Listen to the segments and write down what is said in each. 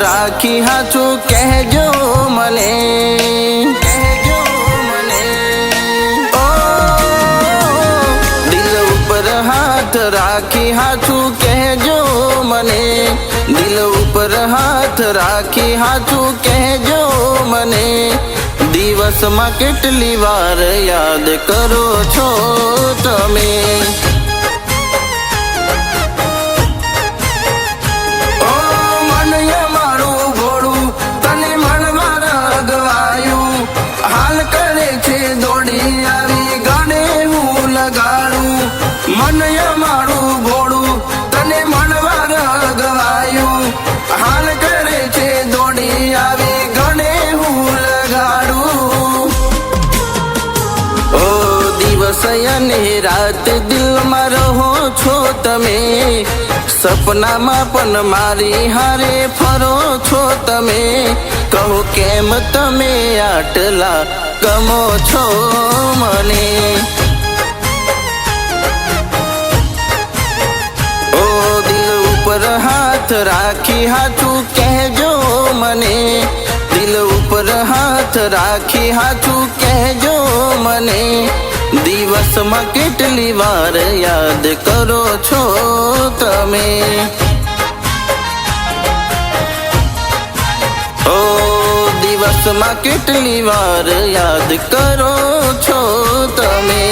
રાખી હાચું કહેજો મને, કહેજો મને. ઓ દિલ ઉપર હાથ રાખી હાચું કહેજો મને, દિલ ઉપર હાથ રાખી હાચું કહેજો મને. દિવસમાં કેટલી વાર યાદ કરો છો તમે? ઓ મનય મારું ભોળું તને મણવા રગવાયું, હાલ કરે છે દોડી આવી ગાને હું લગાડું. મનય મારું ભોળું તને મણવા રગવાયું, હાલ કરે છે દોડી આવી ગાને હું લગાડું. ઓ દિવસ અને રાત દિલમાં રહો છો તમે, સપનામાં પણ મારી હારે ફરો છો તમે. કહો કેમ તમે આટલા ગમો છો મને? ઓ દિલ ઉપર હાથ રાખી હાચું કહેજો મને, દિલ ઉપર હાથ રાખી હાચું કહેજો મને. દિવસમાં કેટલી વાર યાદ કરો છો તમે? ઓ દિવસમાં કેટલી વાર યાદ કરો છો તમે?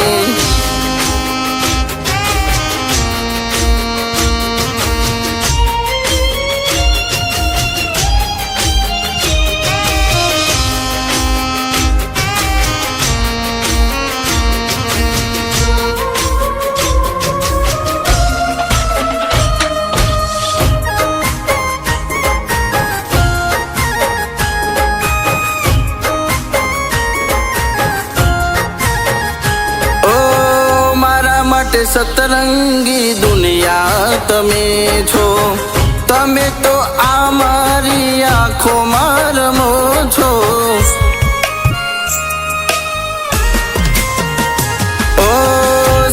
સતરંગી દુનિયા તમે છો, તમે તો આ મારી આંખોમાં રમો છો. ઓ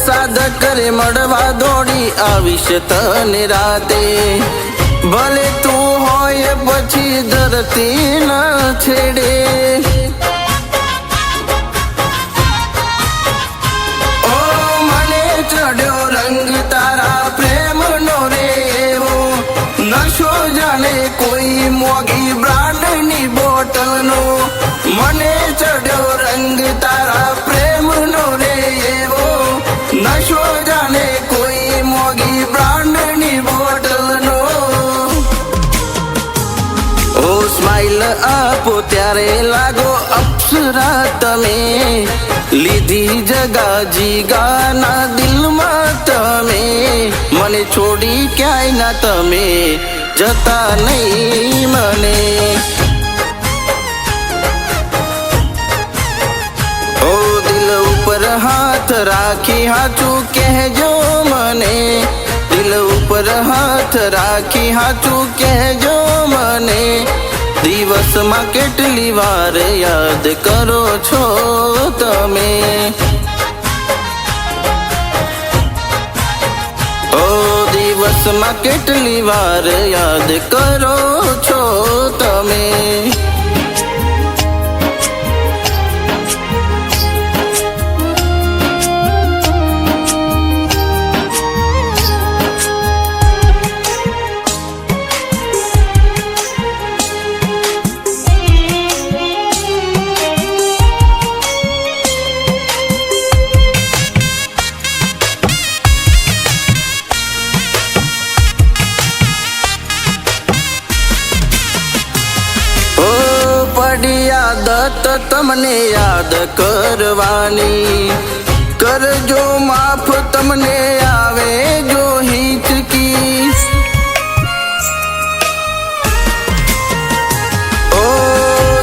સાધક કરે મળવા દોડી આવીશ તને રાતે, ભલે તું હોય પછી ધરતી ના છેડે. ચડ્યો રંગ તારા પ્રેમ નો રેવો, નશો જાણે કોઈ મોગી બ્રાન્ડની બોટલ નો. મને ચડ્યો રંગ તારા પ્રેમ નો રેવો, નશો જાણે કોઈ મોગી બ્રાન્ડની બોટલ નો. ઓ સ્માઈલ આપો ત્યારે લાગો અપ્સરા તમે, લીધી જગા જીગાના દિલમાં તમે. મને છોડી ક્યાંય ના તમે જતા નહીં મને. ઓ દિલ ઉપર હાથ રાખી હાચું કહેજો મને, દિલ ઉપર હાથ રાખી હાચું કહેજો મને. દિવસમાં કેટલી વાર યાદ કરો છો તમે? ઓ દિવસમાં કેટલી વાર યાદ કરો છો તમે? પડી આદત તમને યાદ કરવાની, કરજો માફ તમને આવે જો હિચકી. ઓ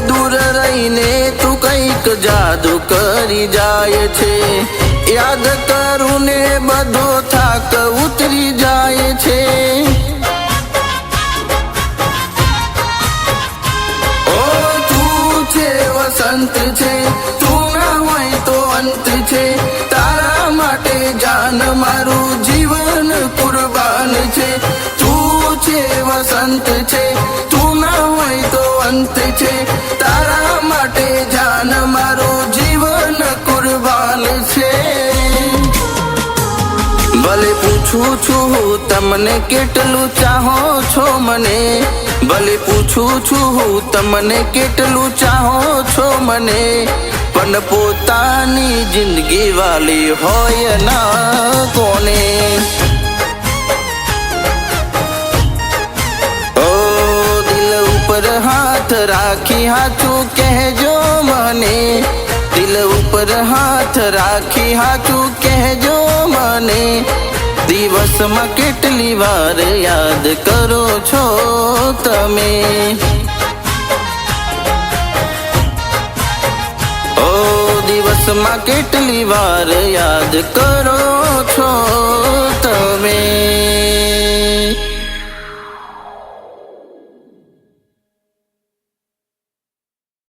દૂર રહીને તું કઈક જાદુ કરી જાય છે, યાદ કરું ને બધો થાક ઉતરી જાય છે. વસંત છે તું ના હોય તો અંત છે, તારા માટે જાન મારું જીવન કુરબાન છે. તું છે વસંત છે તું ના પૂછું છું હું તમને કેટલું ચાહો છો મને, ભલે પૂછું છું હું તમને કેટલું ચાહો છો મને, પણ પોતાની જિંદગી વાલી હોય ના કોને. ઓ દિલ ઉપર હાથ રાખી હાચું કહેજો મને, દિલ ઉપર હાથ રાખી હાચું કહેજો મને, દિવસમાં કેટલી વાર યાદ કરો છો તમે. ઓ દિવસમાં કેટલી વાર યાદ કરો